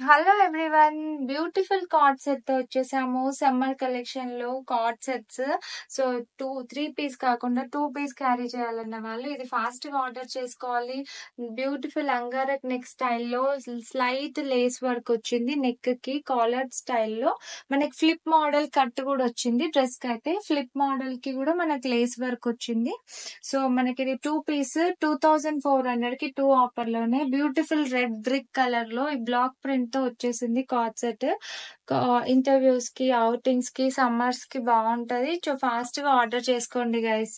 Hello everyone! Beautiful card సెట్‌తో వచ్చేసాము. Summer కలెక్షన్‌లో card sets. So, 3 piece కాకుండా 2 పీస్ క్యారీ చేయాలన్న వాళ్ళు ఇది ఫాస్ట్‌గా ఆర్డర్ చేసుకోవాలి. బ్యూటిఫుల్ అంగారక్ నెక్ స్టైల్‌లో స్లైట్ లేస్ వర్క్ వచ్చింది నెక్‌కి కాలర్ స్టైల్‌లో. మనకి ఫ్లిప్ మోడల్ కట్ కూడా వచ్చింది డ్రెస్‌కైతే. ఫ్లిప్ మోడల్‌కి కూడా మనకి లేస్ వర్క్ వచ్చింది. సో, మనకిది 2 పీస్ 2400కి 2 ఆఫర్‌లోనే బ్యూటిఫుల్ రెడ్ బ్రిక్ కలర్‌లో ఈ బ్లాక్ ప్రింట్‌తో వచ్చేసింది కార్డ్ సెట్. ఇంటర్‌వ్యూస్‌కి, ఔటింగ్స్‌కి, సమ్మర్స్‌కి బావుంటది. ఫాస్ట్‌గా ఆర్డర్ చేసుకోండి guys.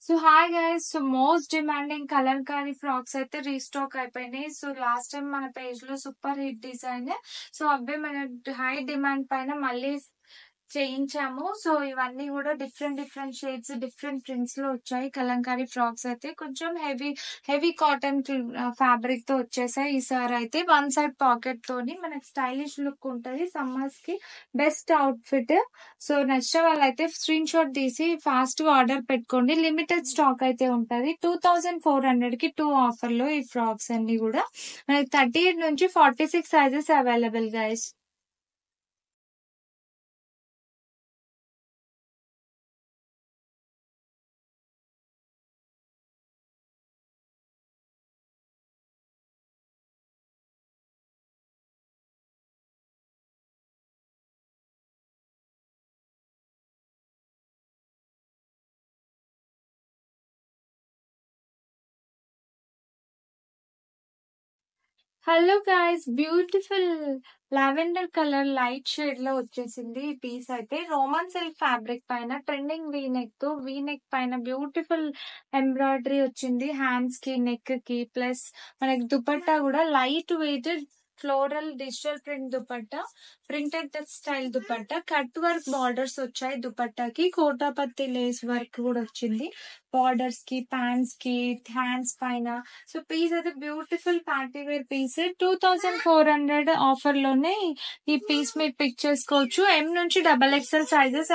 So hi guys. So most demanding Kalamkari frocks అయితే రీస్టాక్ అయిపోయినాయి. సో లాస్ట్ టైం మన పేజ్ లో సూపర్ హిట్ డిజైన్. సో అవే మన హై డిమాండ్ పైన మళ్ళీ చేయించాము. సో ఇవన్నీ కూడా different different shades, different prints లో వచ్చాయి. కలంకారీ ఫ్రాక్స్ అయితే కొంచెం హెవీ హెవీ కాటన్ ఫ్యాబ్రిక్ తో వచ్చేసాయి. ఈసారి అయితే వన్ సైడ్ పాకెట్ తోని మనకి స్టైలిష్ లుక్ ఉంటది. సమ్మర్స్ కి బెస్ట్ అవుట్ఫిట్. సో నచ్చిన వాళ్ళైతే స్క్రీన్ షాట్ తీసి ఫాస్ట్ గా ఆర్డర్ పెట్టుకోండి. లిమిటెడ్ స్టాక్ అయితే ఉంటది. 2400కి 2 ఆఫర్ లో ఈ ఫ్రాక్స్ అన్ని కూడా మనకి 38 నుంచి 46 sizes available guys. Hello guys, beautiful lavender colour light shade లో వచ్చేసింది ఈ పీస్ అయితే. రోమన్ సిల్క్ ఫ్యాబ్రిక్ పైన ట్రెండింగ్ వీ నెక్ తో, వీ నెక్ పైన బ్యూటిఫుల్ ఎంబ్రాయిడరీ వచ్చింది హ్యాండ్స్ కి, నెక్ కి. ప్లస్ మనకి దుపట్టా కూడా light weight floral digital print dupatta, printed style dupatta. Cut work borders వచ్చాయి దుపట్టాకి. కోటాపత్తి లేస్ వర్క్ కూడా వచ్చింది బార్డర్స్ కి, ప్యాంట్స్ కి, హ్యాండ్స్ పైన. సో పీస్ అయితే beautiful party wear piece. 2400 offer లోనే ఈ పీస్ మీరు పిక్ చేసుకోవచ్చు. ఎం నుంచి XXL సైజెస్